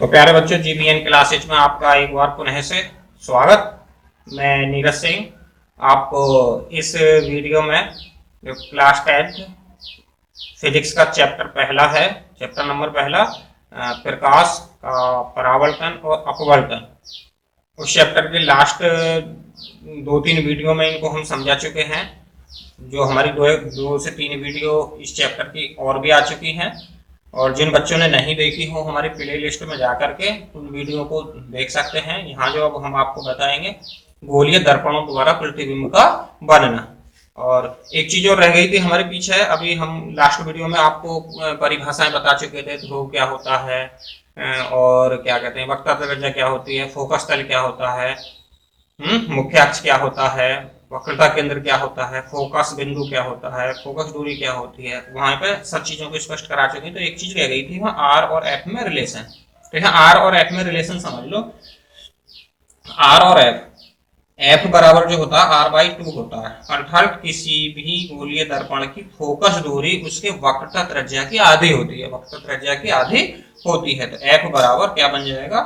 तो प्यारे बच्चों, जीबीएन क्लासेज में आपका एक बार पुनः से स्वागत। मैं नीरज सिंह आपको इस वीडियो में जो क्लास 10 फिजिक्स का चैप्टर नंबर पहला प्रकाश का परावर्तन और अपवर्तन, उस चैप्टर के लास्ट 2-3 वीडियो में इनको हम समझा चुके हैं। जो हमारी 2 से 3 वीडियो इस चैप्टर की और भी आ चुकी हैं, और जिन बच्चों ने नहीं देखी हो हमारी प्ले लिस्ट में जा करके उन वीडियो को देख सकते हैं। यहाँ जो अब हम आपको बताएंगे गोलीय दर्पणों द्वारा प्रतिबिंब का बनना। और एक चीज और रह गई थी हमारे पीछे, अभी हम लास्ट वीडियो में आपको परिभाषाएं बता चुके थे। ध्रुव क्या होता है, और क्या कहते हैं वक्रता त्रिज्या क्या होती है, फोकस तल क्या होता है, मुख्य अक्ष क्या होता है, वक्रता केंद्र क्या होता है, फोकस बिंदु क्या होता है, फोकस दूरी क्या होती है। वहां पे सब चीजों को स्पष्ट करा चुके हैं। तो एक चीज रह गई थी वहां आर और एफ में रिलेशन। तो यहाँ आर और एफ में रिलेशन समझ लो। आर और एफ बराबर जो होता है r/2 होता है, अर्थात किसी भी गोलीय दर्पण की फोकस दूरी उसके वक्रता त्रिज्या की आधी होती है, वक्रता त्रिज्या की आधी होती है। तो एफ बराबर क्या बन जाएगा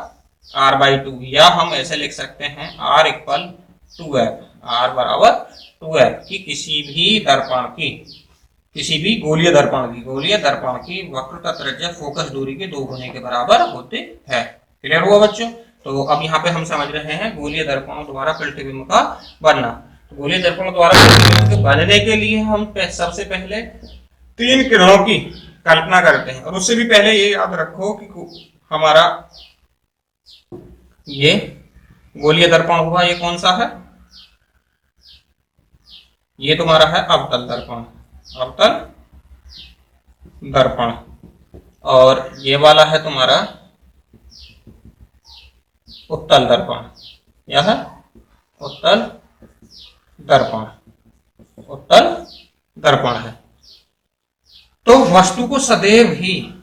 r/2, या हम ऐसे लिख सकते हैं r = 2f, r बराबर 2f की किसी भी गोलीय दर्पण की वक्रता त्रिज्या फोकस दूरी के 2 गुने के बराबर होते हैं। क्लियर हुआ बच्चों? तो अब यहाँ पे हम समझ रहे हैं गोलीय दर्पणों द्वारा प्रतिबिंब का बनना। तो गोलीय दर्पणों द्वारा प्रतिबिंब के बनने के लिए हम सबसे पहले 3 किरणों की कल्पना करते हैं। और उससे भी पहले ये याद रखो कि हमारा ये गोलीय दर्पण हुआ, ये कौन सा है? ये तुम्हारा है अवतल दर्पण। और ये वाला है तुम्हारा उत्तल दर्पण। यह है उत्तल दर्पण है। तो वस्तु को सदैव ही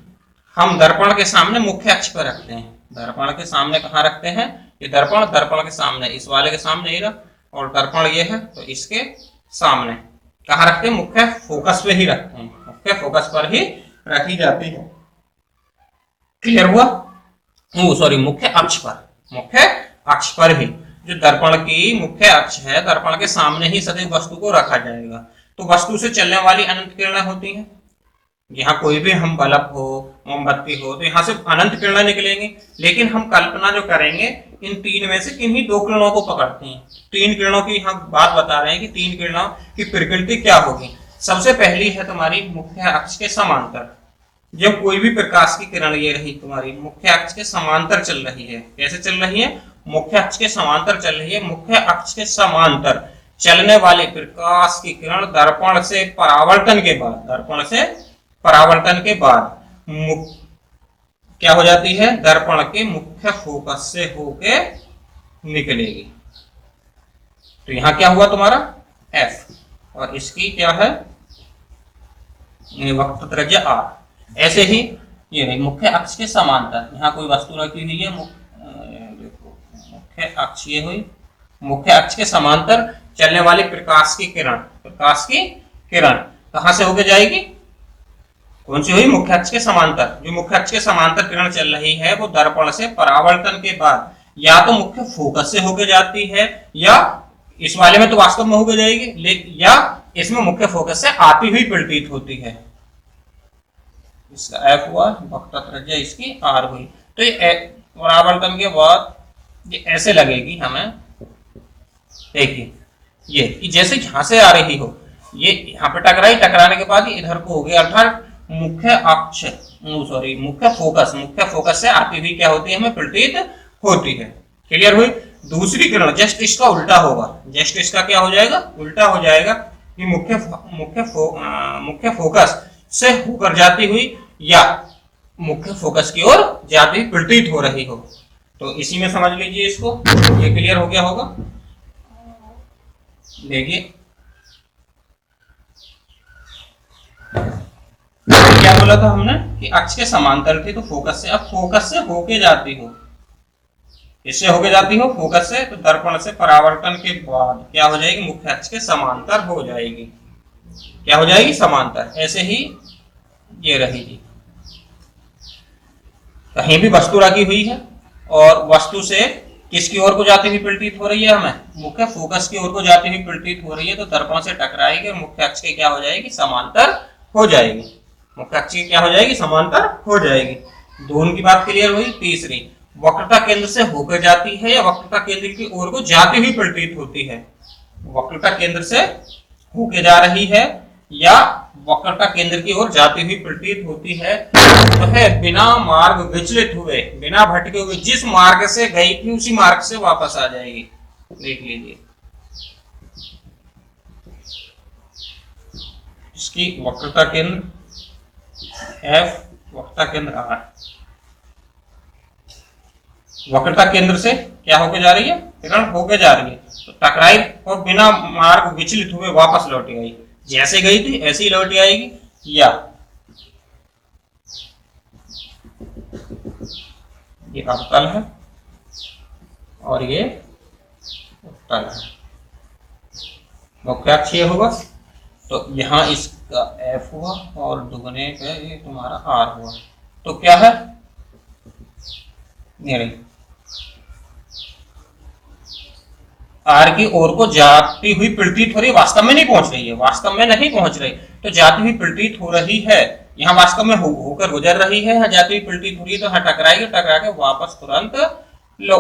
हम दर्पण के सामने मुख्य अक्ष पर रखते हैं। दर्पण के सामने कहाँ रखते हैं? ये दर्पण के सामने, इस वाले के सामने ये रहा, और दर्पण ये है तो इसके सामने कहाँ रखते हैं? मुख्य फोकस पे ही रखते हैं, मुख्य फोकस पर ही रखी जाती है। क्लियर हुआ? सॉरी, मुख्य अक्ष पर ही। जो दर्पण की मुख्य अक्ष है, दर्पण के सामने ही सदैव वस्तु को रखा जाएगा। तो वस्तु से चलने वाली अनंत किरणें होती हैं। यहाँ कोई भी हम बल्ब हो, मोमबत्ती हो, तो यहाँ से अनंत किरणें निकलेंगी। लेकिन हम कल्पना जो करेंगे इन 3 में से किन्हीं 2 किरणों को पकड़ते हैं। 3 किरणों की हम बात बता रहे हैं कि 3 किरणों की प्रकृति क्या होगी। सबसे पहली है तुम्हारी मुख्य अक्ष के समांतर। जब कोई भी प्रकाश की किरण ये रही तुम्हारी मुख्य अक्ष के समांतर चल रही है। कैसे चल रही है? मुख्य अक्ष के समांतर चल रही है। मुख्य अक्ष के समांतर चलने वाले प्रकाश की किरण दर्पण से परावर्तन के बाद क्या हो जाती है? दर्पण के मुख्य फोकस से होके निकलेगी। तो यहां क्या हुआ तुम्हारा F, और इसकी क्या है? वक्रता त्रिज्या R। ऐसे ही ये नहीं, मुख्य अक्ष के समांतर, यहाँ कोई वस्तु रखी हुई है, देखो मुख्य अक्ष ये हुई, मुख्य अक्ष के समांतर चलने वाली प्रकाश की किरण कहां से होके जाएगी? कौन सी हुई? मुख्य अक्ष के समांतर। जो मुख्य अक्ष के समांतर किरण चल रही है वो दर्पण से परावर्तन के बाद या तो मुख्य फोकस से होके जाती है, या इस वाले में तो वास्तव में होके जाएगी, या इसमें मुख्य फोकस से आती हुई प्रतीत होती है। इसका F हुआ, वक्रता त्रिज्या इसकी R हुई। तो ये परावर्तन के बाद ये ऐसे लगेगी हमें। देखिए ये जैसे यहां से आ रही हो, ये यहाँ पे टकराई, टकराने के बाद इधर को हो गया, अर्थात मुख्य फोकस से आती हुई क्या होती है? हमें प्रतीत होती है। क्लियर हुई? दूसरी किरण जस्ट इसका उल्टा होगा। जस्ट इसका क्या हो जाएगा? उल्टा हो जाएगा कि मुख्य फोकस से होकर जाती हुई या मुख्य फोकस की ओर जाती हुई प्रतीत हो रही हो। तो इसी में समझ लीजिए इसको। ये क्लियर हो गया होगा। देखिए क्या बोला था हमने कि अक्ष के समांतर थी, तो फोकस से, अब फोकस से होके जाती हो, इससे होके जाती हो फोकस से, तो दर्पण से परावर्तन के बाद क्या हो जाएगी? मुख्य अक्ष के समांतर हो जाएगी। क्या हो जाएगी? समांतर। ऐसे ही ये रहेगी। कहीं भी वस्तु रखी हुई है और वस्तु से किसकी ओर को जाती हुई प्रतीत हो रही है, हमें मुख्य फोकस की ओर को जाती हुई प्रतीत हो रही है, तो दर्पण से टकराएगी और मुख्य अक्ष के क्या हो जाएगी, समांतर हो जाएगी। मुख्य अक्ष की क्या हो जाएगी, समांतर हो जाएगी। दोनों की बात क्लियर हुई। तीसरी, वक्रता केंद्र से होकर जाती है या वक्रता केंद्र की ओर को जाती हुई प्रतीत होती है। वक्रता केंद्र से होके जा रही है या वक्रता केंद्र की ओर जाती हुई प्रतीत होती है, वह बिना मार्ग विचलित हुए, बिना भटके हुए जिस मार्ग से गई थी उसी मार्ग से वापस आ जाएगी। देख लीजिए, इसकी वक्रता केंद्र F, वक्रता केंद्र R। वक्रता केंद्र से क्या होके जा रही है, किरण होके जा रही है, तो टकराई और बिना मार्ग विचलित हुए वापस लौट आई। जैसे गई थी ऐसी लौट आएगी। या ये अवतल है और ये उत्तल है। मुख्य अक्ष ये होगा, तो यहाँ इसका F हुआ और दुगने का ये तुम्हारा R हुआ, तो क्या है, आर की ओर को जाती हुई प्रतीत हो रही है, वास्तव में नहीं पहुंच रही है, वास्तव में नहीं पहुंच रही, तो जाती हुई प्रतीत हो रही है। यहाँ वास्तव में होकर गुजर रही है, यहाँ जाती हुई प्रतीत हो रही है, तो यहाँ टकराएगी, टकरा के वापस तुरंत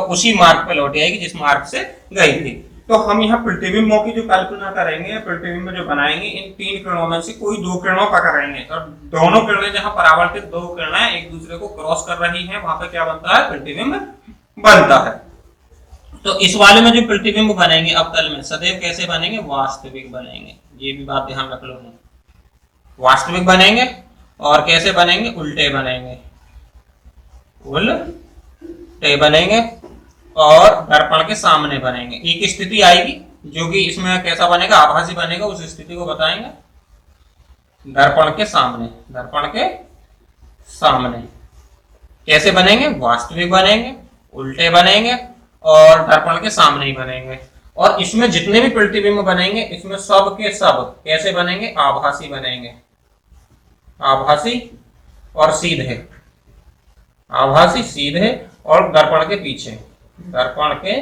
उसी मार्ग पर लौट आएगी जिस मार्ग से गई थी। तो हम यहाँ प्रतिबिंबों की जो कल्पना करेंगे, प्रतिबिंब जो बनाएंगे, इन तीन किरणों में से कोई दो किरणों का करेंगे, और दोनों किरणें जहाँ परावर्तित दो किरणें एक दूसरे को क्रॉस कर रही हैं, वहां पे क्या बनता है, प्रतिबिंब बनता है। तो इस वाले में जो प्रतिबिंब बनेंगे अवतल में सदैव कैसे बनेंगे, वास्तविक बनेंगे। ये भी बात ध्यान रख लो, वास्तविक बनेंगे। और कैसे बनेंगे, उल्टे बनेंगे, उल्टे बनेंगे और दर्पण के सामने बनेंगे। एक स्थिति आएगी जो कि इसमें कैसा बनेगा, आभासी बनेगा, उस स्थिति को बताएंगे। दर्पण के सामने, दर्पण के सामने कैसे बनेंगे, वास्तविक बनेंगे, उल्टे बनेंगे और दर्पण के सामने ही बनेंगे। और इसमें जितने भी प्रतिबिंब बनेंगे, इसमें सब के सब कैसे बनेंगे, आभासी बनेंगे, आभासी और सीधे, आभासी सीधे और दर्पण के पीछे, दर्पण के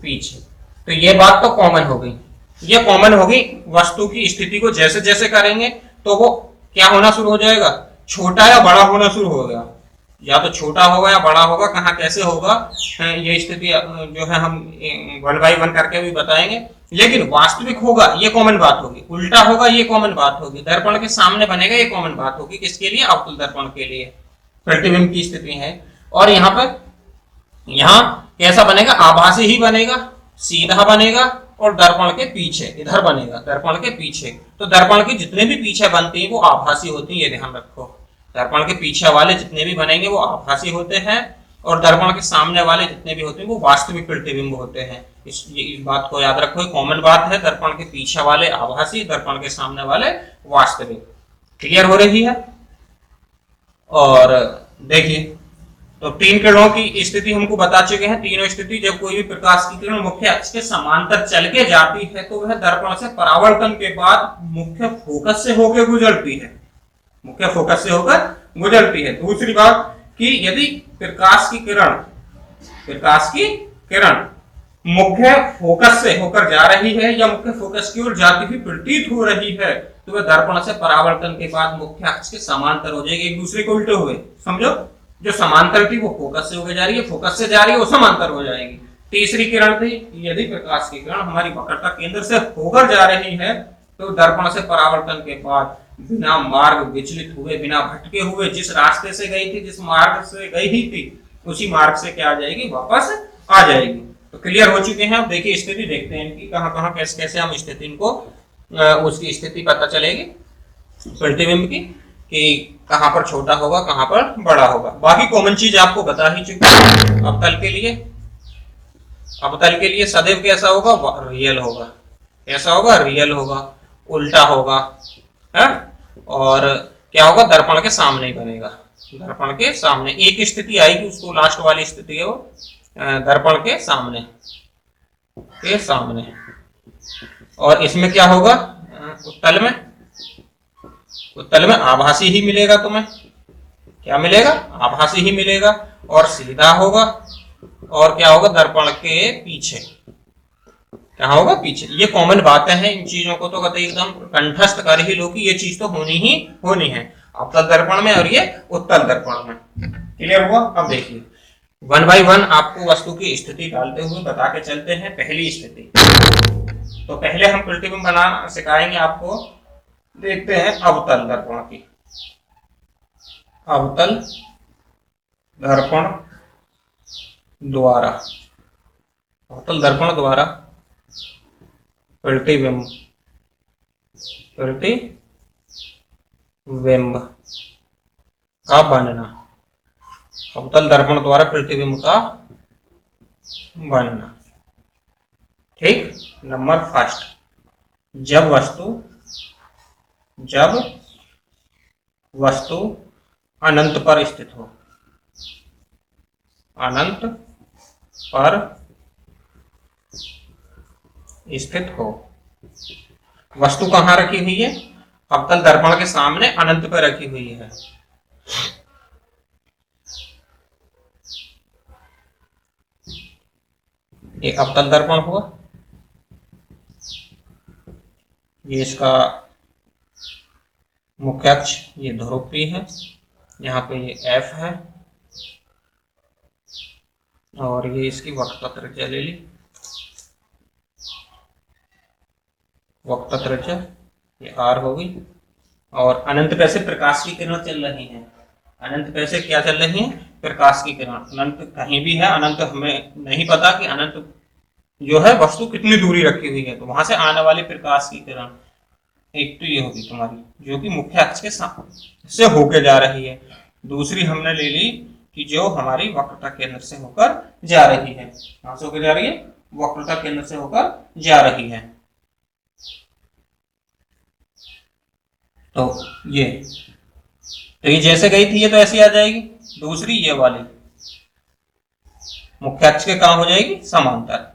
पीछे। तो ये बात तो कॉमन हो गई, ये कॉमन होगी। वस्तु की स्थिति को जैसे जैसे करेंगे तो वो क्या होना शुरू हो जाएगा, छोटा या बड़ा होना शुरू होगा, या तो छोटा होगा या बड़ा होगा, कहाँ कैसे होगा ये स्थिति जो है हम 1 by 1 करके भी बताएंगे। लेकिन वास्तविक होगा ये कॉमन बात होगी, उल्टा होगा ये कॉमन बात होगी, दर्पण के सामने बनेगा ये कॉमन बात होगी। किसके लिए, अवतल दर्पण के लिए प्रतिबिंब की स्थिति है। और यहाँ पर यहाँ कैसा बनेगा, आभासी ही बनेगा, सीधा बनेगा और दर्पण के पीछे इधर बनेगा, दर्पण के पीछे। तो दर्पण के जितने भी पीछे बनते हैं वो आभासी होती है, ये ध्यान रखो। दर्पण के पीछे वाले जितने भी बनेंगे वो आभासी होते हैं और दर्पण के सामने वाले जितने भी होते हैं वो वास्तविक प्रतिबिंब होते हैं। इस बात को याद रखो, कॉमन बात है, दर्पण के पीछे वाले आभासी, दर्पण के सामने वाले वास्तविक। क्लियर हो रही है। और देखिए, तो तीन किरणों की स्थिति हमको बता चुके हैं। तीनों स्थिति, जब कोई भी प्रकाश की किरण मुख्य अक्ष के समांतर चल के जाती है तो वह दर्पण से परावर्तन के बाद मुख्य फोकस से होकर गुजरती है, मुख्य फोकस से होकर गुजरती है। दूसरी बात कि यदि प्रकाश की किरण मुख्य फोकस से होकर जा रही है या मुख्य फोकस की ओर जाती हुई प्रतीत हो रही है तो वह दर्पण से परावर्तन के बाद मुख्य अक्ष के समांतर हो जाएगी, एक दूसरे को उल्टे हुए। समझो, जो समांतर थी वो फोकस से होकर जा रही है, फोकस से जा रही है वो समांतर हो जाएगी। तीसरी किरण थी, यदि प्रकाश की किरण हमारी वक्रता केंद्र से होकर जा रही है तो दर्पण से परावर्तन के बाद बिना मार्ग विचलित हुए, बिना भटके हुए, जिस रास्ते से गई थी, जिस मार्ग से गई ही थी उसी मार्ग से क्या आ जाएगी, वापस आ जाएगी। तो क्लियर हो चुके हैं। अब देखिए स्थिति देखते हैं कि कहाँ कहाँ कैसे कैसे हम स्थिति इनको उसकी स्थिति पता चलेगी प्रतिबिंब की, कि कहाँ पर छोटा होगा कहाँ पर बड़ा होगा। बाकी कॉमन चीज आपको बता ही चुकी है। अवतल के लिए सदैव कैसा होगा, रियल होगा। कैसा होगा, रियल होगा, उल्टा होगा है। और क्या होगा, दर्पण के सामने ही बनेगा, दर्पण के सामने। एक स्थिति आएगी, उसको लास्ट वाली स्थिति है वो दर्पण के सामने, के सामने। और इसमें क्या होगा, उत्तल में आभासी ही मिलेगा तुम्हें, क्या मिलेगा? आभासी ही मिलेगा और सीधा होगा। और क्या होगा? दर्पण के पीछे। क्या होगा? पीछे। ये कॉमन बातें हैं, इन चीजों को तो कतई एकदम कंठस्थ कर ही लो कि ये चीज तो होनी है अवतल दर्पण में और ये उत्तल दर्पण में। क्लियर हुआ? अब देखिए वन बाई वन आपको वस्तु की स्थिति डालते हुए बता के चलते हैं। पहली स्थिति तो पहले हम प्रतिबिंब बनाना सिखाएंगे आपको। देखते हैं अवतल दर्पण की। अवतल दर्पण द्वारा, अवतल दर्पण द्वारा प्रतिबिंब का बनना। अवतल दर्पण द्वारा प्रतिबिंब का बनना। ठीक। नंबर फर्स्ट, जब वस्तु अनंत पर स्थित हो। अनंत पर स्थित हो। वस्तु कहाँ रखी हुई है? अवतल दर्पण के सामने अनंत पर रखी हुई है। ये अवतल दर्पण हुआ। ये इसका मुख्य अक्ष ये ध्रुव P है, यहाँ पे ये F है और ये इसकी वक्रता त्रिज्या ले ली। वक्रता त्रिज्या ये R होगी और अनंत पे से प्रकाश की किरण चल रही है। अनंत पे से क्या चल रही है? प्रकाश की किरण। अनंत कहीं भी है, अनंत हमें नहीं पता कि अनंत जो है वस्तु कितनी दूरी रखी हुई है, तो वहां से आने वाली प्रकाश की किरण एक तो ये होगी तुम्हारी जो कि मुख्य अक्ष के सामने से होकर जा रही है। दूसरी हमने ले ली कि जो हमारी वक्रता केंद्र से होकर जा रही है। कहां से होकर जा रही है? वक्रता केंद्र से होकर जा रही है। तो ये जैसे गई थी ये तो ऐसी आ जाएगी। दूसरी ये वाली मुख्य अक्ष के कहां हो जाएगी? समांतर।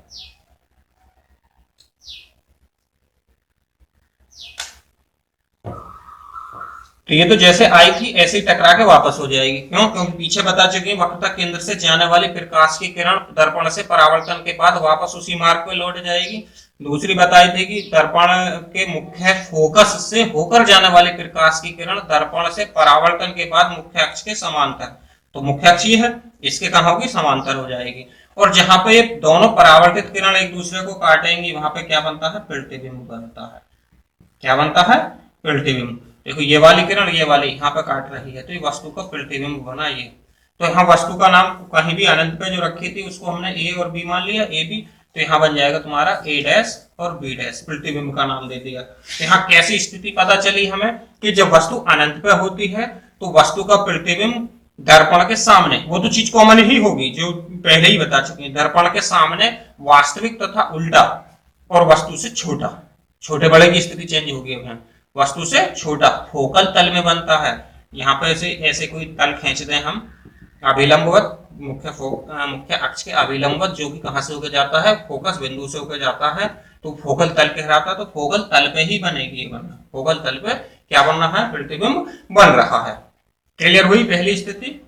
तो ये तो जैसे आई थी ऐसे ही टकरा के वापस हो जाएगी। क्यों? क्योंकि पीछे बता चुके हैं वक्रता केंद्र से जाने वाली प्रकाश की किरण दर्पण से परावर्तन के बाद वापस उसी मार्ग पे लौट जाएगी। दूसरी बताई थी कि दर्पण के मुख्य फोकस से होकर जाने वाली प्रकाश की किरण दर्पण से परावर्तन के बाद मुख्य अक्ष के समांतर। तो मुख्य अक्ष ये है, इसके कहां होगी? समांतर हो जाएगी। और जहां पे दोनों परावर्तित किरण एक दूसरे को काटेंगी वहां पे क्या बनता है? प्रतिबिंब बनता है। क्या बनता है? प्रतिबिंब। देखो ये वाली किरण ये वाली यहाँ पे काट रही है तो ये वस्तु का प्रतिबिंब बना ये। तो यहाँ वस्तु का नाम कहीं भी अनंत पे जो रखी थी उसको हमने ए और बी मान लिया, ए बी। तो यहाँ बन जाएगा तुम्हारा ए डैश और बी डैश, प्रतिबिंब का नाम दे दिया। तो यहाँ कैसी स्थिति पता चली हमें कि जब वस्तु अनंत पे होती है तो वस्तु का प्रतिबिंब दर्पण के सामने, वो तो चीज कॉमन ही होगी जो पहले ही बता चुके हैं, दर्पण के सामने वास्तविक तथा उल्टा और वस्तु से छोटा। छोटे बड़े की स्थिति चेंज होगी। अब वस्तु से छोटा फोकल तल में बनता है। यहाँ पे ऐसे कोई तल खींच दें हम अभिलंबवत, मुख्य अक्ष के अभिलंबवत, जो कि कहां से होकर जाता है? फोकस बिंदु से होकर जाता है। तो फोकल तल कहलाता है। तो फोकल तल पे ही बनेगी ये बनना। फोकल तल पे क्या बन रहा है? प्रतिबिंब बन रहा है। क्लियर हुई पहली स्थिति?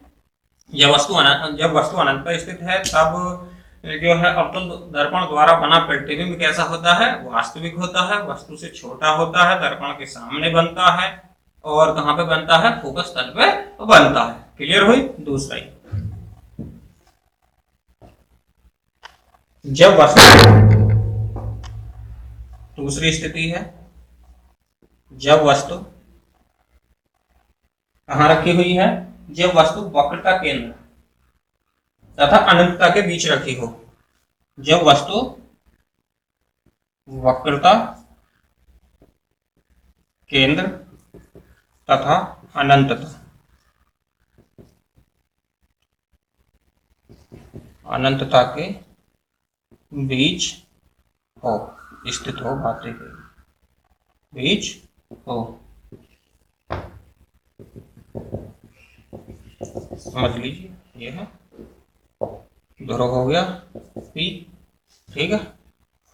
जब वस्तु अनंत पर स्थित है तब जो है अवतल दर्पण द्वारा बना प्रतिबिंब कैसा होता है? वास्तविक होता है, वस्तु से छोटा होता है, दर्पण के सामने बनता है और कहां पे बनता है? फोकस तल पे बनता है। क्लियर हुई? दूसरा ही, जब वस्तु, दूसरी स्थिति है जब वस्तु कहां रखी हुई है? जब वस्तु वक्रता केंद्र तथा अनंतता के बीच रखी हो। जब वस्तु वक्रता केंद्र तथा अनंतता के बीच हो, स्थित हो, बातें के बीच हो। समझ लीजिए ये है ध्रुव हो गया P, ठीक है,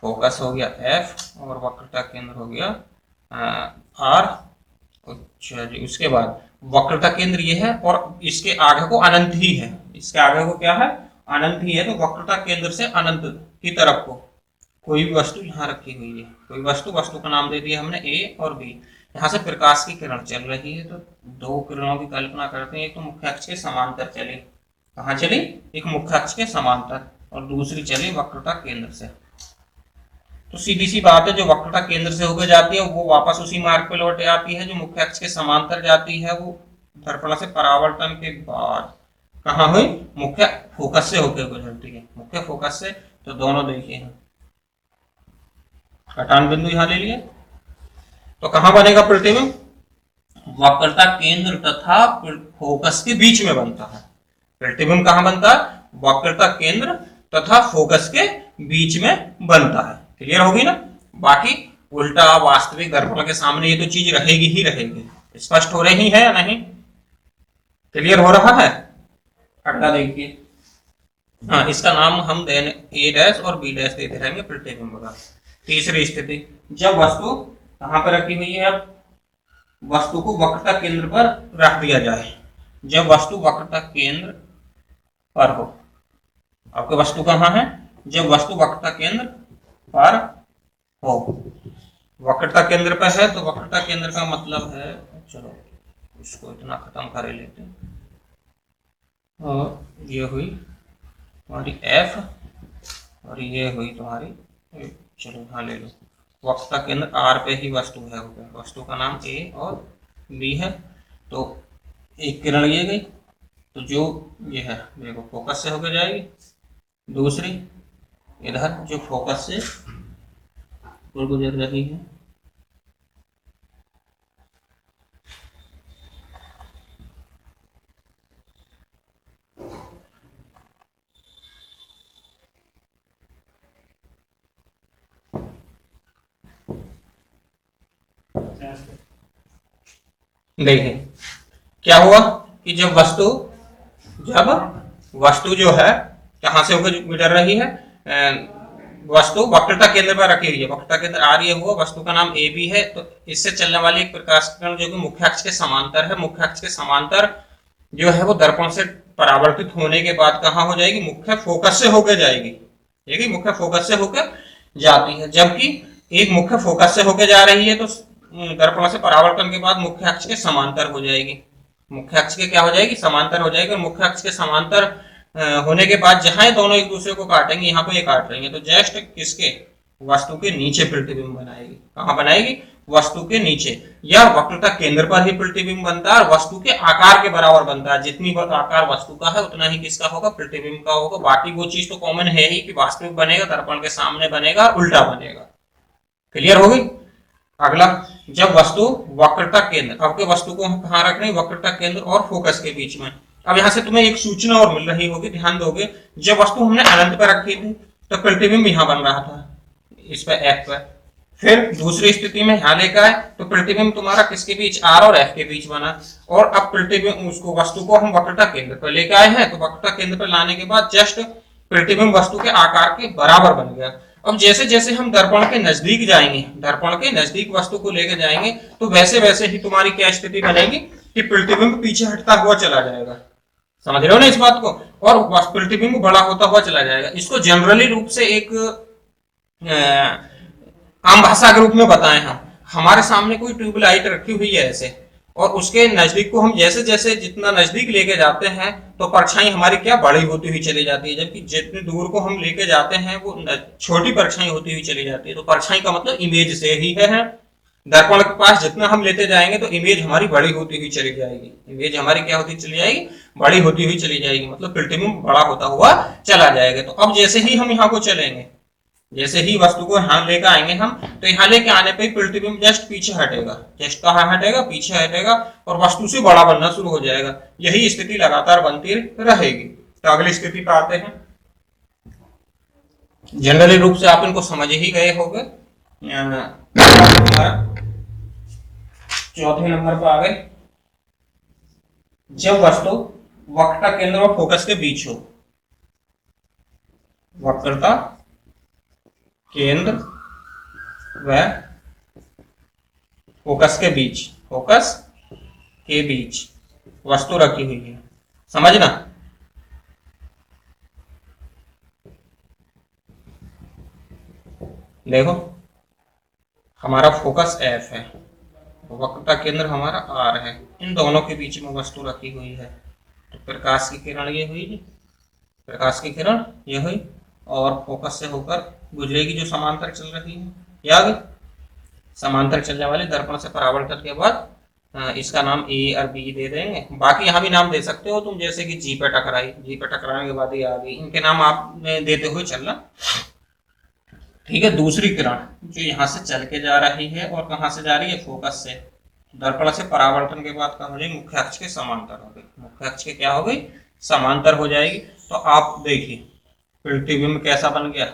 फोकस हो गया F और वक्रता केंद्र हो गया R अच्छा जी, उसके बाद वक्रता केंद्र ये है और इसके आगे को अनंत ही है, इसके आगे को क्या है, अनंत ही है। तो वक्रता केंद्र से अनंत की तरफ को कोई भी वस्तु यहाँ रखी हुई है, कोई वस्तु, वस्तु का नाम दे दिया हमने ए और बी। यहाँ से प्रकाश की किरण चल रही है, तो दो किरणों की कल्पना करते हैं। एक तो मुख्य अक्ष के समांतर चली, कहाँ चली, एक मुख्य अक्ष के समांतर, और दूसरी चली वक्रता केंद्र से। तो सीधी सी बात है, जो वक्रता केंद्र से होकर जाती है वो वापस उसी मार्ग पे लौट आती है। जो मुख्य अक्ष के समांतर जाती है वो दर्पण से परावर्तन के बाद कहाँ हुई, मुख्य फोकस से होकर गुजरती है, मुख्य फोकस से। तो दोनों देखिए हैं, कटान बिंदु यहां ले लिए। तो कहां बनेगा प्रतिबिंब, वक्रता केंद्र तथा फोकस के बीच में बनता है। प्रतिबिंब कहां बनता है, वक्रता केंद्र तथा फोकस के बीच में बनता है। क्लियर होगी ना। बाकी उल्टा वास्तविक दर्पण के सामने ये तो चीज रहेगी ही रहेगी। स्पष्ट हो रही है या नहीं, क्लियर हो रहा है। अगला देखिए, हाँ, इसका नाम हम देने ए डैश और बी डैश देते रहेंगे प्रतिबिंब का। तीसरी स्थिति, जब वस्तु कहां पर रखी हुई है, अब वस्तु को वक्रता केंद्र पर रख दिया जाए। जब वस्तु वक्रता केंद्र पर हो, आपके वस्तु कहां है, जब वस्तु वक्रता केंद्र पर हो, वक्रता केंद्र पर है, तो वक्रता केंद्र का मतलब है, चलो इसको इतना खत्म कर लेते हैं। और ये हुई तुम्हारी एफ और ये हुई तुम्हारी, चलो यहाँ ले लो, वक्रता केंद्र आर पे ही वस्तु है, वस्तु का नाम ए और बी है। तो एक किरण ये गई, तो जो ये है देखो फोकस से होकर जाएगी, दूसरी इधर जो फोकस से गुजर रही है। देखिए क्या हुआ कि जब वस्तु जो है कहां से होकर गुजर रही है, वस्तु वक्रता केंद्र पर रखी हुई है, वक्रता केंद्र आर ये हुआ, वस्तु का नाम ए बी है। तो इससे चलने वाली एक प्रकाश किरण जो कि मुख्य अक्ष के समांतर है, मुख्य अक्ष के समांतर जो है वो दर्पण से परावर्तित होने के बाद कहां हो जाएगी, मुख्य फोकस से होकर जाएगी। देखिए मुख्य फोकस से होकर जाती है, जबकि एक मुख्य फोकस से होकर जा रही है तो दर्पण से परावर्तन के बाद मुख्य अक्ष के समांतर हो जाएगी, मुख्य अक्ष के क्या हो जाएगी, समांतर हो जाएगी। और मुख्य अक्ष के समांतर होने के बाद जहां दोनों एक दूसरे को काटेंगे, यहाँ पे ये काट रही है, तो जस्ट किसके, वस्तु के नीचे प्रतिबिंब बनाएगी। कहां बनाएगी, वस्तु के नीचे, या वक्रता केंद्र पर ही प्रतिबिंब बनता है और वस्तु के आकार के बराबर बनता है। जितनी आकार वस्तु का है उतना ही किसका होगा, प्रतिबिंब का होगा। बाकी वो चीज तो कॉमन है ही कि वास्तविक बनेगा, दर्पण के सामने बनेगा, उल्टा बनेगा। क्लियर हो गई। अगला, जब वस्तु वक्रता केंद्र, आपके वस्तु को हम कहां रख रहे हैं, वक्रता केंद्र और फोकस के बीच में। अब यहां से तुम्हें एक सूचना और मिल रही होगी, ध्यान दोगे। जब वस्तु हमने अनंत पर रखी थी तो प्रतिबिंब यहां बन रहा था, इस पर एफ पर। फिर दूसरी स्थिति में यहां लेकर आए तो प्रतिबिंब तुम्हारा किसके बीच, आर और एफ के बीच बना। और अब प्रतिबिंब उसको, वस्तु को हम वक्रता केंद्र पर लेकर आए हैं, तो वक्रता केंद्र पर लाने के बाद जस्ट प्रतिबिंब वस्तु के आकार के बराबर बन गया। अब जैसे जैसे हम दर्पण के नजदीक जाएंगे, दर्पण के नजदीक वस्तु को लेकर जाएंगे, तो वैसे वैसे ही तुम्हारी क्या स्थिति बनेगी कि प्रतिबिंब पीछे हटता हुआ चला जाएगा। समझ रहे हो ना इस बात को। और प्रतिबिंब बड़ा होता हुआ चला जाएगा। इसको जनरली रूप से एक आम भाषा के रूप में बताएं हम, हमारे सामने कोई ट्यूबलाइट रखी हुई है ऐसे, और उसके नजदीक को हम जैसे जैसे जितना नजदीक लेके जाते हैं तो परछाई हमारी क्या बड़ी होती हुई चली जाती है, जबकि जितनी दूर को हम लेके जाते हैं वो छोटी परछाई होती हुई चली जाती है। तो परछाई का मतलब इमेज से ही है। दर्पण के पास जितना हम लेते जाएंगे तो इमेज हमारी बड़ी होती हुई चली जाएगी, इमेज हमारी क्या होती चली जाएगी, बड़ी होती हुई चली जाएगी, मतलब प्रतिबिंब बड़ा होता हुआ चला जाएगा। तो अब जैसे ही हम यहाँ को चलेंगे, जैसे ही वस्तु को यहाँ लेकर आएंगे हम, तो यहाँ लेके आने पे प्रतिबिंब जस्ट पीछे हटेगा, जस्ट कहाँ हटेगा, पीछे हटेगा, और वस्तु से बड़ा बनना शुरू हो जाएगा। यही स्थिति लगातार बनती रहेगी। तो अगली स्थिति पर आते हैं। जनरली रूप से आप इनको समझ ही गए होंगे। चौथे नंबर पर आ गए, जब वस्तु वक्रता केंद्र और फोकस के बीच हो, वक्रता केंद्र व फोकस के बीच, फोकस के बीच वस्तु रखी हुई है, समझना। देखो हमारा फोकस एफ है, वक्रता केंद्र हमारा आर है, इन दोनों के बीच में वस्तु रखी हुई है। तो प्रकाश की किरण ये हुई, प्रकाश की किरण ये हुई और फोकस से होकर गुजरेगी जो समांतर चल रही है, या आगे समांतर चलने वाले दर्पण से परावर्तन के बाद इसका नाम ए और बी दे देंगे। बाकी यहाँ भी नाम दे सकते हो तुम, जैसे कि जी पे टकराई, जी पे टकराने के बाद ये आ गई, इनके नाम आप देते हुए चलना, ठीक है। दूसरी किरण जो यहाँ से चल के जा रही है और कहाँ से जा रही है, फोकस से, दर्पण से परावर्तन के बाद कहाँ हो जाएगी, मुख्य अक्ष के समांतर हो गई, मुख्य अक्ष के क्या हो गई, समांतर हो जाएगी। तो आप देखिए प्रतिबिंब कैसा बन गया,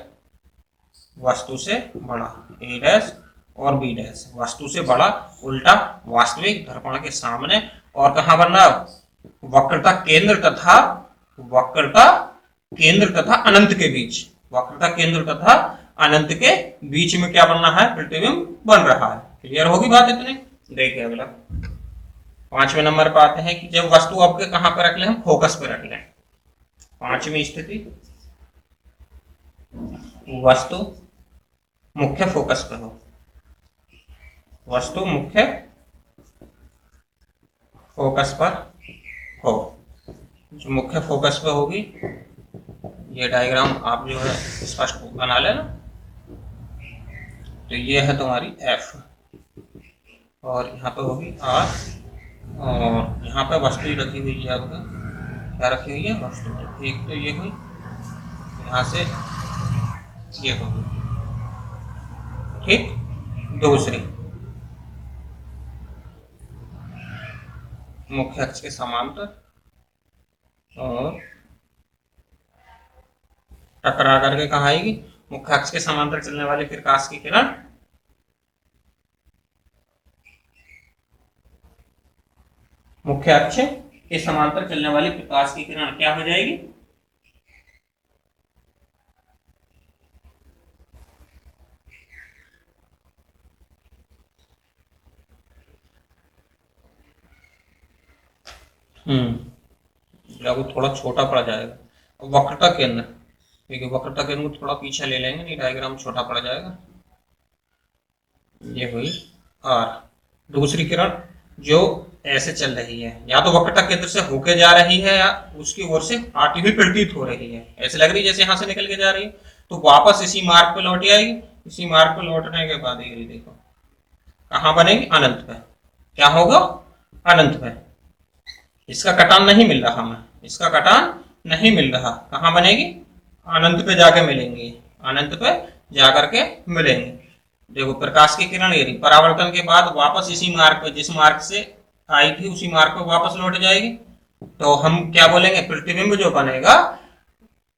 वस्तु से बड़ा, ए डैश और बी डैश, वस्तु से बड़ा उल्टा वास्तविक दर्पण के सामने, और कहाँ बन रहा, वक्रता केंद्र तथा अनंत के बीच, वक्रता केंद्र तथा अनंत के बीच में क्या बनना है, प्रतिबिंब बन रहा है। क्लियर होगी बात इतनी। देखिए अगला 5वें नंबर पर आते हैं कि जब वस्तु आपके कहां पर रख ले, हम फोकस पर रख लें। 5वीं स्थिति, वस्तु मुख्य फोकस पर हो, वस्तु मुख्य फोकस पर हो, जो मुख्य फोकस पर होगी, ये डायग्राम आप जो है स्पष्ट बना लेना। तो ये है तुम्हारी एफ और यहाँ पे होगी आर, और यहाँ पे वस्तु रखी हुई है, आपका क्या रखी हुई है, वस्तु। एक तो ये हुई, यहाँ से ये होगी, ठीक। दूसरी मुख्य अक्ष के समांतर और टकरा करके कहाँ आएगी, मुख्य अक्ष के समांतर चलने वाले प्रकाश की किरण मुख्य अक्ष के समांतर चलने वाली प्रकाश की किरण क्या हो जाएगी, लागू थोड़ा छोटा पड़ जाएगा। वक्रता केंद्र, ठीक है, वक्रता केंद्र को थोड़ा पीछे ले लेंगे, नहीं डायग्राम छोटा पड़ जाएगा। ये हुई आर। दूसरी किरण जो ऐसे चल रही है, या तो वक्रता केंद्र से होके जा रही है या उसकी ओर से आती हुई प्रतीत हो रही है, ऐसे लग रही है जैसे यहाँ से निकल के जा रही है, तो वापस इसी मार्ग पे लौट आएगी। इसी मार्ग पे लौटने के बाद ये देखो कहाँ बनेगी, अनंत पे। क्या होगा, अनंत पे। इसका कटान नहीं मिल रहा हमें, इसका कटान नहीं मिल रहा, कहाँ बनेगी, अनंत पे जाके मिलेंगे, अनंत पे जाकर के मिलेंगे। देखो प्रकाश की किरण ये रही, परावर्तन के बाद वापस इसी मार्ग पे, जिस मार्ग से आई थी उसी मार्ग पे वापस लौट जाएगी। तो हम क्या बोलेंगे, प्रतिबिंब जो बनेगा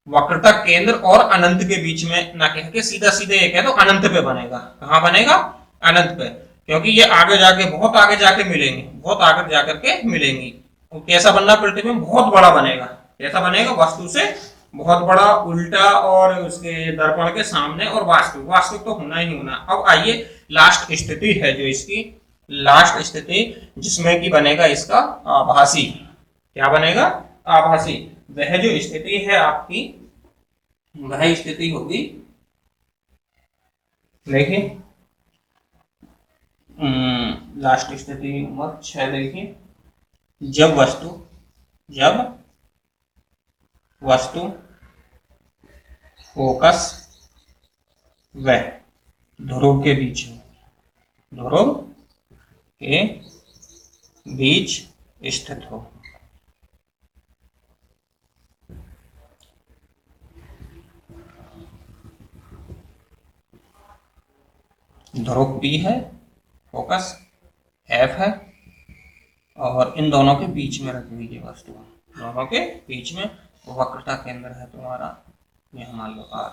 वक्रता केंद्र और अनंत के बीच में ना कह के सीधा सीधे एक है तो अनंत पे बनेगा। कहाँ बनेगा, अनंत पे, क्योंकि ये आगे जाके, बहुत आगे जाके मिलेंगे, बहुत आगे जाकर के मिलेंगी। तो कैसा बनना, प्रतिबिंब बहुत बड़ा बनेगा। कैसा बनेगा, वस्तु से बहुत बड़ा, उल्टा और उसके दर्पण के सामने, और वास्तविक, वास्तविक तो होना ही होना। अब आइए लास्ट स्थिति है जो इसकी, लास्ट स्थिति जिसमें कि बनेगा इसका आभासी। क्या बनेगा, आभासी। वह जो स्थिति है आपकी, वह स्थिति होगी, देखिए लास्ट स्थिति नंबर 6 देखिए, जब वस्तु फोकस व ध्रुव के बीच में, ध्रुव के बीच स्थित हो। ध्रुव P है, फोकस F है, और इन दोनों के बीच में रखी हुई है वस्तु, दोनों के बीच में वक्रता केंद्र है तुम्हारा, ये मान लो R।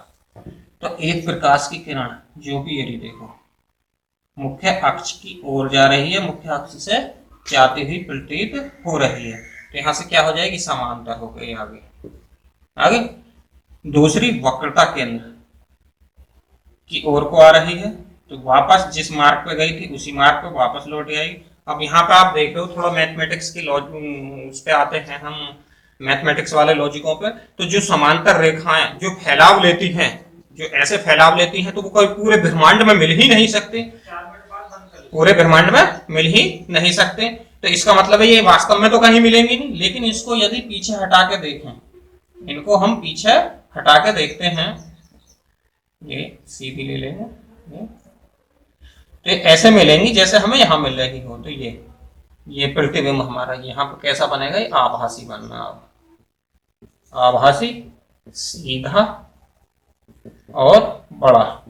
तो एक प्रकाश की किरण जो भी यदि देखो मुख्य अक्ष की ओर जा रही है, मुख्य अक्ष से जाती हुई प्रतीत हो रही है, तो यहां से क्या हो जाएगी, समांतर हो गई आगे। आगे दूसरी वक्रता केंद्र की ओर को आ रही है, तो वापस जिस मार्ग पे गई थी उसी मार्ग पे वापस लौट आएगी। अब यहाँ पे आप देख रहे हो थोड़ा मैथमेटिक्स की उस पे आते हैं हम, मैथमेटिक्स वाले लॉजिकों पे। तो जो समांतर रेखाएं जो फैलाव लेती हैं, जो ऐसे फैलाव लेती हैं, तो वो कोई पूरे ब्रह्मांड में मिल ही नहीं सकती, पूरे ब्रह्मांड में मिल ही नहीं सकते। तो इसका मतलब है ये वास्तव में तो कहीं मिलेंगे नहीं, लेकिन इसको यदि पीछे हटा के देखें, इनको हम पीछे हटा के देखते हैं, ये सीधी ले लेंगे, तो ऐसे मिलेंगी जैसे हमें यहां मिल रही हो। तो ये प्रतिबिंब हमारा यहाँ पर कैसा बनेगा, ये आभासी बनना, आभासी, सीधा और बड़ा,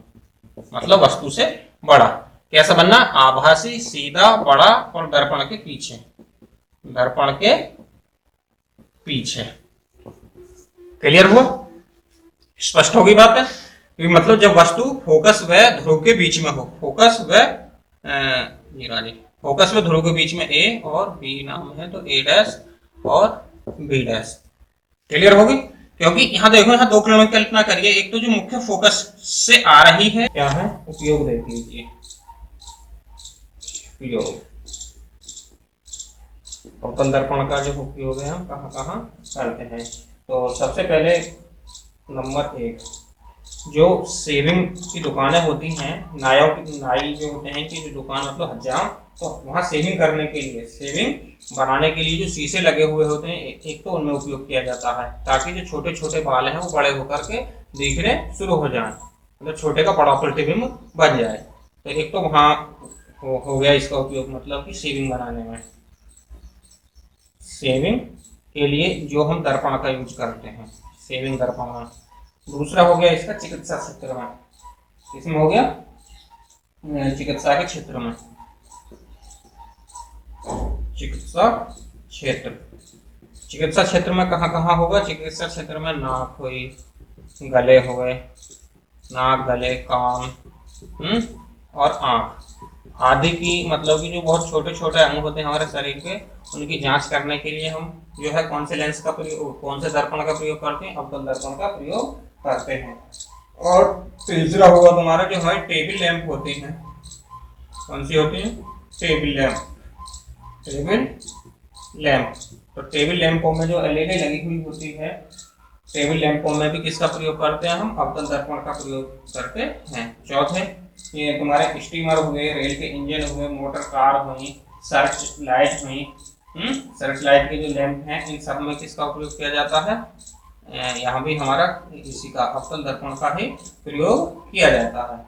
मतलब वस्तु से बड़ा। कैसा बनना, आभासी, सीधा, बड़ा और दर्पण के पीछे, दर्पण के पीछे। क्लियर हुआ, स्पष्ट होगी बात है। मतलब जब वस्तु फोकस व ध्रुव के बीच में हो, फोकस व फोकस व ध्रुव के बीच में ए और बी नाम है, तो ए डैश और बी डैश। क्लियर होगी, क्योंकि यहाँ देखो, यहाँ दो किरणों की कल्पना करिए। एक तो जो मुख्य फोकस से आ रही है, क्या है, उपयोग देख लीजिए, उपयोग, अवतल दर्पण का जो उपयोग है हम कहाँ कहाँ करते हैं। तो सबसे पहले नंबर 1, जो सेविंग की दुकानें होती हैं, नाई जो होते हैं कि जो दुकान मतलब हजाम, तो वहाँ सेविंग करने के लिए, सेविंग बनाने के लिए जो शीशे लगे हुए होते हैं, एक तो उनमें उपयोग किया जाता है, ताकि जो छोटे छोटे बाल हैं वो बड़े होकर के दिखने शुरू हो जाएं, मतलब छोटे का बड़ा प्रतिबिंब बन जाए। तो एक तो वहाँ हो गया इसका उपयोग, मतलब कि सेविंग बनाने में, सेविंग के लिए जो हम दर्पण का यूज करते हैं, सेविंग दर्पण। दूसरा हो गया इसका चिकित्सा क्षेत्र में, इसमें हो गया चिकित्सा के क्षेत्र में, चिकित्सा क्षेत्र, चिकित्सा क्षेत्र में कहाँ कहाँ होगा, चिकित्सा क्षेत्र में नाक हुई, गले हुए, नाक, गले, कान और आंख आदि की, मतलब कि जो बहुत छोटे छोटे अंग होते हैं हमारे शरीर के, उनकी जांच करने के लिए हम जो है कौन से लेंस का प्रयोग, कौन से दर्पण का प्रयोग करते हैं, अवतल दर्पण का प्रयोग करते हैं। और तीसरा होगा तुम्हारा जो हमारी टेबल लैंप होती है, कौन सी होती है, टेबल लैंप, टेबल लैंप। तो टेबल लैंपों में जो एलईडी लगी हुई होती है, टेबल लैंपों में भी किसका प्रयोग करते हैं हम, अवतल दर्पण का प्रयोग करते हैं। चौथे, ये तुम्हारे स्टीमर हुए, रेल के इंजन हुए, मोटर कार हुई, सर्च लाइट हुई, सर्च लाइट के जो लैंप हैं, इन सब में किसका उपयोग किया जाता है, यहाँ भी हमारा इसी का अवतल दर्पण का ही प्रयोग किया जाता है।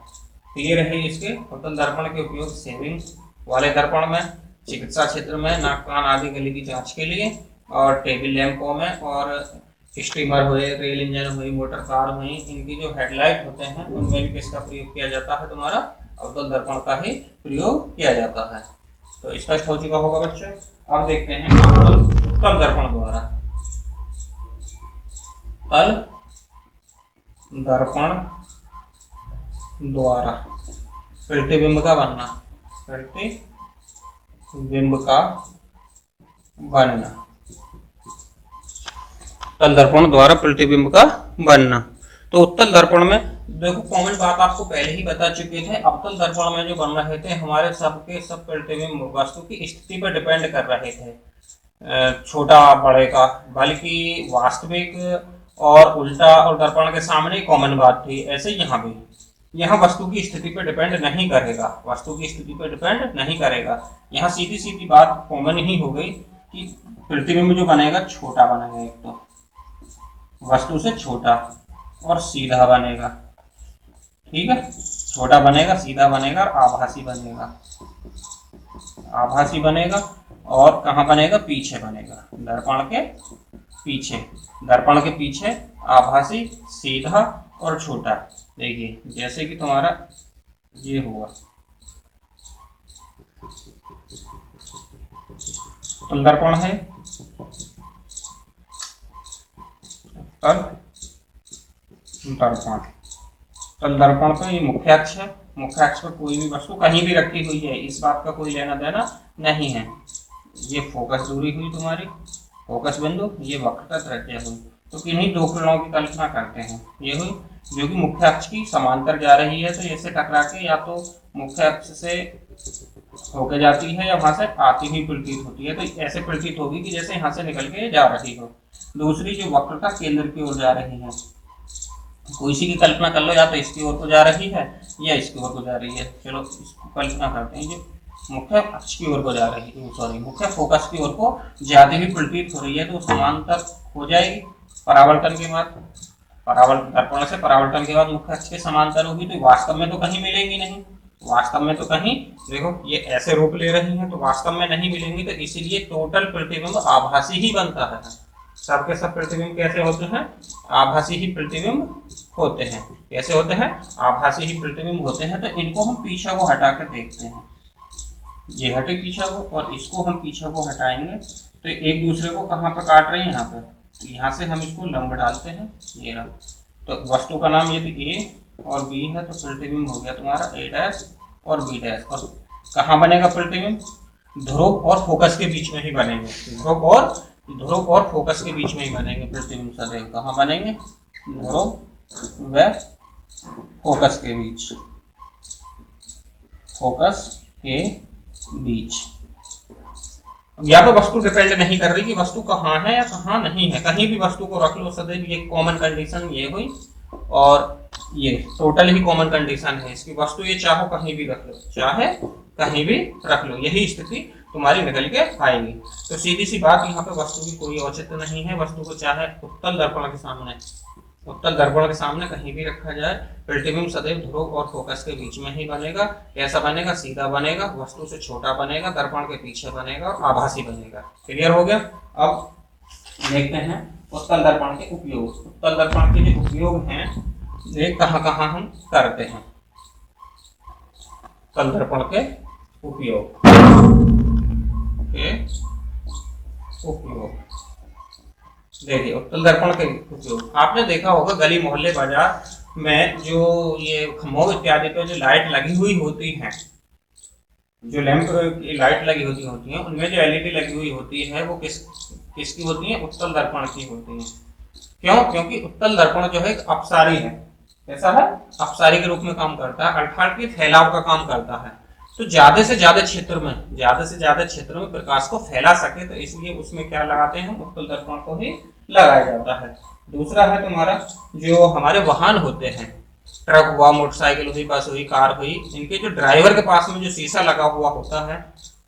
तो ये रहे इसके अवतल दर्पण के उपयोग सेविंग वाले दर्पण में, चिकित्सा क्षेत्र में, नाक, कान आदि गले की जांच के लिए, और टेबल लैंपों में, और स्टीमर हुए, रेल इंजन हुई, मोटर कार हुई, इनकी जो हेडलाइट होते हैं उनमें भी किसका प्रयोग किया जाता है, तुम्हारा अवतल दर्पण का ही प्रयोग किया जाता है। तो स्पष्ट हो चुका होगा बच्चों। अब देखते हैं तल दर्पण द्वारा, तल दर्पण द्वारा प्रतिबिंब का बनना, प्रतिबिंब का बनना, उत्तल दर्पण द्वारा प्रतिबिंब का बनना। तो उत्तल दर्पण में देखो, कॉमन बात आपको पहले ही बता चुके थे, अवतल दर्पण में जो बन रहे थे हमारे सबके सब प्रतिबिंब वस्तु की स्थिति पर डिपेंड कर रहे थे, छोटा बड़े का, बल्कि वास्तविक और उल्टा और दर्पण के सामने कॉमन बात थी। ऐसे यहाँ भी, यहाँ वस्तु की स्थिति पर डिपेंड नहीं करेगा, वस्तु की स्थिति पर डिपेंड नहीं करेगा। यहाँ सीधी सीधी बात कॉमन ही हो गई कि प्रतिबिंब जो बनेगा छोटा बनेगा, एक तो वस्तु से छोटा और सीधा बनेगा, ठीक है, छोटा बनेगा, सीधा बनेगा और आभासी बनेगा, आभासी बनेगा। और कहाँ बनेगा, पीछे बनेगा, दर्पण के पीछे, दर्पण के पीछे आभासी, सीधा और छोटा। देखिए जैसे कि तुम्हारा ये हुआ तल दर्पण है, तल दर्पण, तल दर्पण तो ये मुख्य अक्ष है, मुख्य अक्ष पर कोई भी वस्तु कहीं भी रखी हुई है, इस बात का कोई लेना देना नहीं है। ये फोकस दूरी हुई तुम्हारी, फोकस बिंदु, ये वक्रता त्रिज्या हुई। तो किन्हीं दो किरणों की कल्पना करते हैं, ये हुई जो कि मुख्य अक्ष की समांतर जा रही है, तो ऐसे टकरा के या तो मुख्य अक्ष से होके जाती है या वहां से आती हुई प्रतीत होती है, तो ऐसे प्रतीत होगी कि जैसे यहाँ से निकल के जा रही हो। दूसरी जो वक्रता केंद्र की ओर जा रही है, कोई सी की कल्पना कर लो, या तो इसकी ओर को जा रही है या इसकी ओर को जा रही है। चलो इसको कल्पना करते हैं, जो मुख्य अक्ष की ओर को जा रही है, सॉरी मुख्य फोकस की ओर को जाती हुई प्रतीत हो रही है, तो समांतर हो जाएगी परावर्तन के बाद। परावर्तन दर्पण से परावर्तन के बाद मुख्य अक्ष के समांतर होगी, तो वास्तव में तो कहीं मिलेंगी नहीं, वास्तव में तो कहीं, देखो ये ऐसे रूप ले रही है तो वास्तव में नहीं मिलेंगी, तो इसीलिए टोटल प्रतिबिंब आभासी ही बनता है। सबके सब प्रतिबिंब कैसे होते हैं? आभासी ही प्रतिबिंब होते हैं। कैसे होते हैं? आभासी ही प्रतिबिंब होते हैं। तो इनको हम पीछा को हटा कर देखते हैं, ये हटे पीछा को और इसको हम पीछा को हटाएंगे, तो एक दूसरे को कहाँ पर काट रहे हैं? यहाँ पर। तो यहाँ से हम इसको लंब डालते हैं, ये रहा। तो वस्तु का नाम यदि ए और बी है तो प्रतिबिंब हो गया तुम्हारा ए डैश और बी डैश। और कहाँ बनेगा प्रतिबिंब? ध्रुव और फोकस के बीच में ही बनेंगे। ध्रुव और फोकस के बीच में ही बनेंगे प्रतिबिंब सदैव। कहाँ बनेंगे? ध्रुव व फोकस के बीच, फोकस के बीच। या तो वस्तु डिपेंड नहीं कर रही कि वस्तु कहाँ है या कहाँ नहीं है, कहीं भी वस्तु को रख लो सदैव। ये कॉमन कंडीशन ये हुई, और ये टोटल ही कॉमन कंडीशन है इसकी। वस्तु ये चाहो कहीं भी रख लो, चाहे कहीं भी रख लो, यही स्थिति तुम्हारी निकल के आएगी। तो सीधी सी बात, यहाँ पे वस्तु की कोई औचित्य नहीं है। वस्तु को चाहे उत्तल दर्पण के सामने कहीं भी रखा जाए, प्रतिबिंब सदैव ध्रुव और फोकस के बीच में ही बनेगा। कैसा बनेगा? सीधा बनेगा, वस्तु से छोटा बनेगा, दर्पण के पीछे बनेगा और आभासी बनेगा। क्लियर हो गया? अब देखते हैं उत्तल दर्पण के उपयोग। उत्तल दर्पण के जो उपयोग हैं ये कहाँ कहाँ हम करते हैं। उत्तल दर्पण के उपयोग देखिए, उत्तल दर्पण के उपयोग आपने देखा होगा गली मोहल्ले बाजार में जो ये खम्भों इत्यादि पे जो लाइट लगी हुई होती है, जो लैंप की लाइट लगी होती है, उनमें जो एलईडी लगी हुई होती है वो किसकी होती है? उत्तल दर्पण की होती है। क्यों? क्योंकि उत्तल दर्पण जो है एक अपसारी है। कैसा है? अपसारी के रूप में काम करता है, अर्थात कि फैलाव का काम करता है। तो ज्यादा से ज्यादा क्षेत्र में प्रकाश को फैला सके, तो इसलिए उसमें क्या लगाते हैं? उत्तल दर्पण को ही लगाया जाता है। दूसरा है तुम्हारा जो हमारे वाहन होते हैं, ट्रक हुआ, मोटरसाइकिल हुई, बस हुई, कार हुई, इनके जो ड्राइवर के पास में जो शीशा लगा हुआ होता है,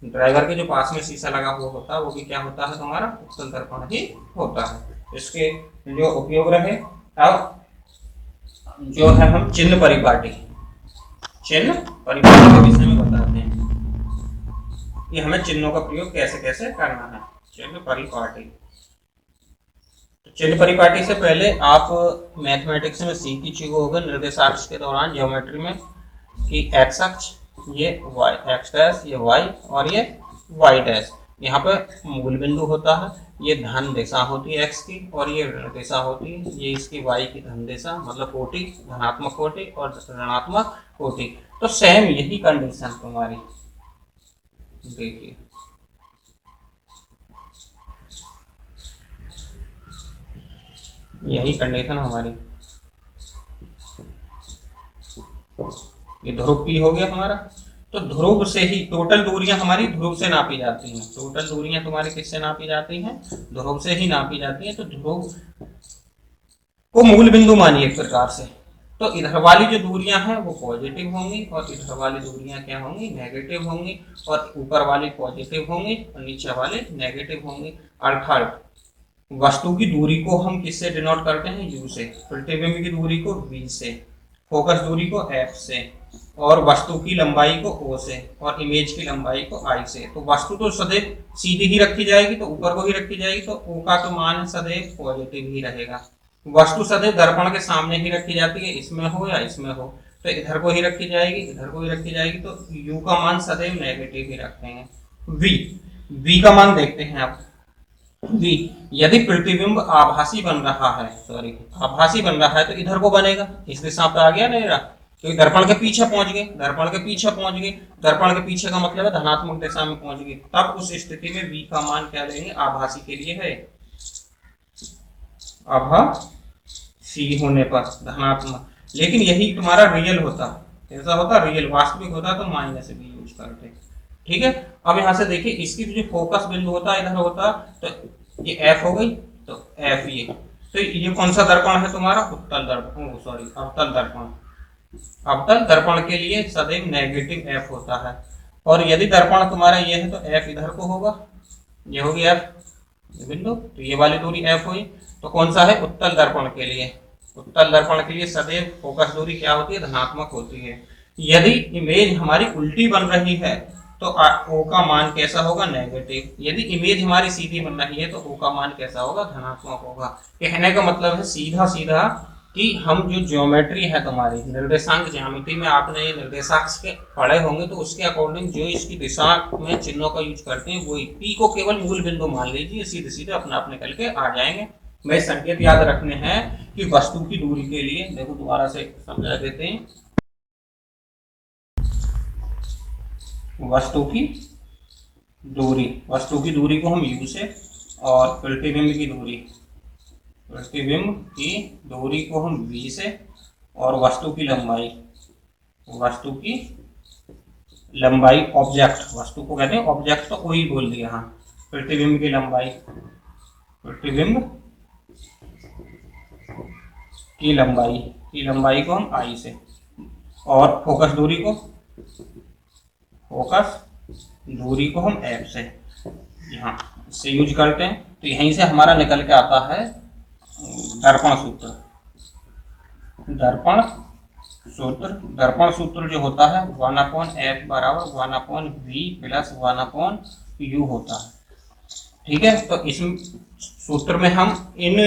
ड्राइवर के जो पास में शीशा लगा हुआ होता है, वो भी क्या होता है? तुम्हारा उत्तल दर्पण ही होता है। इसके जो उपयोग रहे, अब जो है हम चिन्ह परिपाटी के विषय में बताते हैं कि हमें चिन्हों का प्रयोग कैसे कैसे करना है। चिन्ह परिपाटी से पहले आप मैथमेटिक्स में सीख ही चुके होंगे निर्देशांक के दौरान, ज्योमेट्री में, कि एक्स अक्ष ये वाई, एक्स डैश ये वाई और ये वाई डैश, यहाँ पे मूल बिंदु होता है। ये धन दिशा होती है एक्स की और ये ऋण दिशा होती है। ये इसकी वाई की धन दिशा, मतलब कोटि, धनात्मक कोटि और ऋणात्मक कोटि। तो सेम यही कंडीशन तुम्हारी, देखिए यही कंडीशन हमारी। ये ध्रुव पी हो गया हमारा। तो ध्रुव से ही टोटल दूरियां हमारी ध्रुव से नापी जाती हैं। टोटल दूरियां तुम्हारी किससे नापी जाती हैं? ध्रुव से ही नापी जाती हैं। तो ध्रुव को मूल बिंदु मानिए एक प्रकार से। तो इधर वाली जो दूरियां हैं वो पॉजिटिव होंगी और इधर वाली दूरियां क्या होंगी? नेगेटिव होंगी। और ऊपर वाली पॉजिटिव होंगी और नीचे वाली नेगेटिव होंगी। अर्थात वस्तु की दूरी को हम किससे डिनोट करते हैं? यू से। प्रतिबिंब की दूरी को वी से, फोकस दूरी को एफ से, और वस्तु की लंबाई को ओ से, और इमेज की लंबाई को आई से। तो वस्तु तो सदैव सीधी ही रखी जाएगी, तो ऊपर को ही रखी जाएगी, तो ओ का तो मान सदैव पॉजिटिव ही रहेगा। वस्तु सदैव दर्पण के सामने ही रखी जाती है, इसमें हो या इसमें हो, तो इधर को ही रखी जाएगी, इधर को ही रखी जाएगी, तो यू का मान सदैव नेगेटिव ही रखेंगे। वी का मान देखते हैं आप। वी, यदि प्रतिबिंब आभासी बन रहा है, तो इधर को बनेगा, इस दिशा पे आ गया ना मेरा, क्योंकि दर्पण के पीछे पहुंच गए। दर्पण के पीछे का मतलब है धनात्मक दिशा में पहुंच गए। तब उस स्थिति में वी का मान क्या लेंगे? आभासी के लिए है आभासी होने पर धनात्मक। लेकिन यही तुम्हारा रियल होता, ऐसा होता रियल, वास्तविक होता तो माइनस वी यूज करते। ठीक है। अब यहाँ से देखिए इसकी जो फोकस बिंदु होता है इधर होता, तो ये एफ हो गई, तो एफ ये, तो ये कौन सा दर्पण है तुम्हारा, उत्तल दर्पण, सॉरी अवतल दर्पण। अवतल दर्पण के लिए सदैव नेगेटिव एफ होता है, और यदि दर्पण तुम्हारा ये है तो एफ इधर को होगा, ये होगी एफ बिंदु, तो ये वाली दूरी एफ हुई। तो कौन सा है, उत्तल दर्पण के लिए, उत्तल दर्पण के लिए सदैव फोकस दूरी क्या होती है, धनात्मक होती है। यदि इमेज हमारी उल्टी बन रही है तो ओ का मान कैसा होगा, नेगेटिव। यदि इमेज हमारी सीधी बन रही है तो ओ का मान कैसा होगा, धनात्मक होगा। कहने का मतलब है सीधा सीधा कि हम जो ज्योमेट्री है तुम्हारी निर्देशांक ज्यामिति में आपने ये निर्देशांक के पढ़े होंगे, तो उसके अकॉर्डिंग जो इसकी दिशा में चिन्हों का यूज करते हैं वही पी को केवल मूल बिंदु मान लीजिए, सीधे सीधे अपने अपने करके आ जाएंगे। मैं संकेत याद रखने हैं कि वस्तु की दूरी के लिए, देखो दोबारा से समझा देते हैं, वस्तु की दूरी को हम यू से, और प्रतिबिंब की दूरी को हम वी से, और वस्तु की लंबाई ऑब्जेक्ट, वस्तु को कहते हैं ऑब्जेक्ट, तो वही बोल दिया, हाँ प्रतिबिंब की लंबाई को हम आई से, और फोकस दूरी को हम एफ से, यहाँ से यूज करते हैं। तो यहीं से हमारा निकल के आता है दर्पण सूत्र जो होता है 1/f बराबर 1/v प्लस 1/u होता है। ठीक है, तो इस सूत्र में हम इन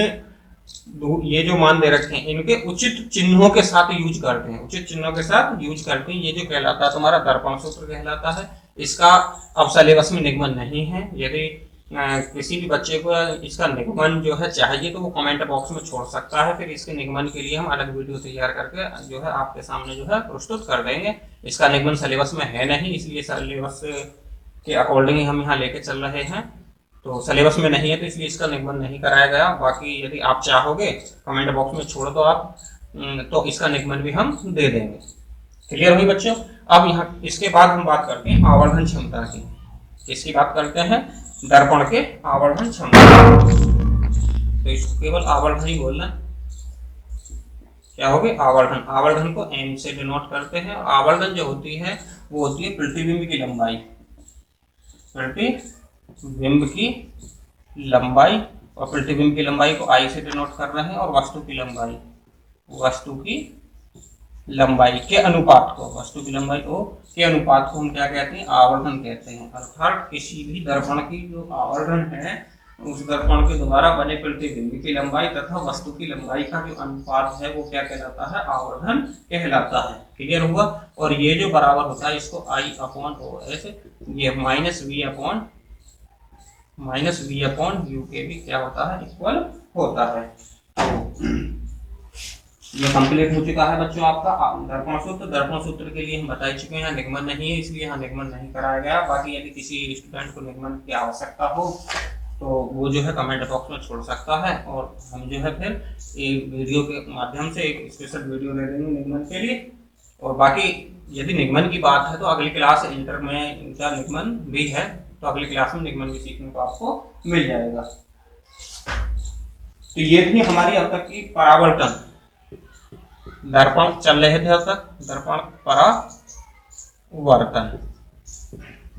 ये जो मान दे रखे हैं इनके उचित चिन्हों के साथ यूज करते हैं, ये जो कहलाता है तुम्हारा दर्पण सूत्र कहलाता है। इसका अब सिलेबस में निगमन नहीं है। यदि किसी भी बच्चे को इसका निगमन जो है चाहिए तो वो कमेंट बॉक्स में छोड़ सकता है, फिर इसके निगमन के लिए हम अलग वीडियो तैयार करके जो है आपके सामने जो है प्रस्तुत कर देंगे। इसका निगमन सिलेबस में है नहीं, इसलिए सिलेबस के अकॉर्डिंग ही हम यहाँ लेके चल रहे हैं। तो सिलेबस में नहीं है तो इसलिए इसका निगमन नहीं कराया गया। बाकी यदि आप चाहोगे कमेंट बॉक्स में छोड़ दो आप, तो इसका निगमन भी हम दे देंगे। क्लियर हुई बच्चों। अब यहाँ इसके बाद हम बात करते हैं आवर्धन क्षमता की। किसकी बात करते हैं, दर्पण के आवर्धन क्षमता। तो इसको केवल आवर्धन ही बोलना, क्या होगी आवर्धन। आवर्धन को एम से डिनोट करते हैं। आवर्धन जो होती है वो होती है प्रतिबिंब की लंबाई, और प्रतिबिंब की लंबाई को आई से डिनोट कर रहे हैं, और वस्तु की लंबाई के अनुपात को, वस्तु की लंबाई के अनुपात को हम क्या कहते हैं, आवर्धन कहते हैं। अर्थात किसी भी दर्पण की जो आवर्धन है उस दर्पण के द्वारा बने प्रतिबिंब की लंबाई तथा वस्तु की लंबाई का जो अनुपात है वो क्या कहलाता है, आवर्धन कहलाता है। क्लियर हुआ। और ये जो बराबर होता है इसको I/OS, ये -V/u के भी क्या होता है, इक्वल होता है। ये कंप्लीट हो चुका है बच्चों आपका दर्पण सूत्र। दर्पण सूत्र के लिए हम बता चुके हैं, निगमन नहीं है इसलिए यहाँ निगमन नहीं कराया गया। बाकी यदि किसी स्टूडेंट को निगमन की आवश्यकता हो तो वो जो है कमेंट बॉक्स में छोड़ सकता है, और हम जो है फिर एक वीडियो के माध्यम से एक स्पेशल वीडियो ले लेंगे निगमन के लिए। और बाकी यदि निगमन की बात है तो अगली क्लास इंटर में इनका निगमन भी है, तो अगली क्लास में निगमन भी सीखने को आपको मिल जाएगा। तो ये थी हमारी अब तक की परावर्तन, दर्पण चल रहे थे अब तक, दर्पण परावर्तन,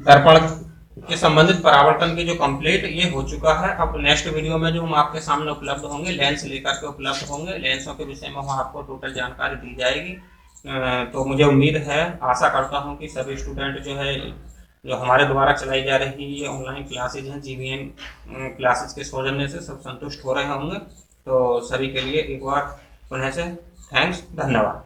दर्पण के संबंधित परावर्तन की जो कंप्लीट ये हो चुका है। अब नेक्स्ट वीडियो में जो हम आपके सामने उपलब्ध होंगे, लेंस लेकर के उपलब्ध होंगे, लेंसों के विषय में वहाँ आपको टोटल जानकारी दी जाएगी। तो मुझे उम्मीद है, आशा करता हूँ कि सभी स्टूडेंट जो है जो हमारे द्वारा चलाई जा रही ये ऑनलाइन क्लासेज हैं GVN क्लासेज के सौजन्य से सब संतुष्ट हो रहे होंगे। तो सभी के लिए एक बार पुनः से थैंक्स, धन्यवाद।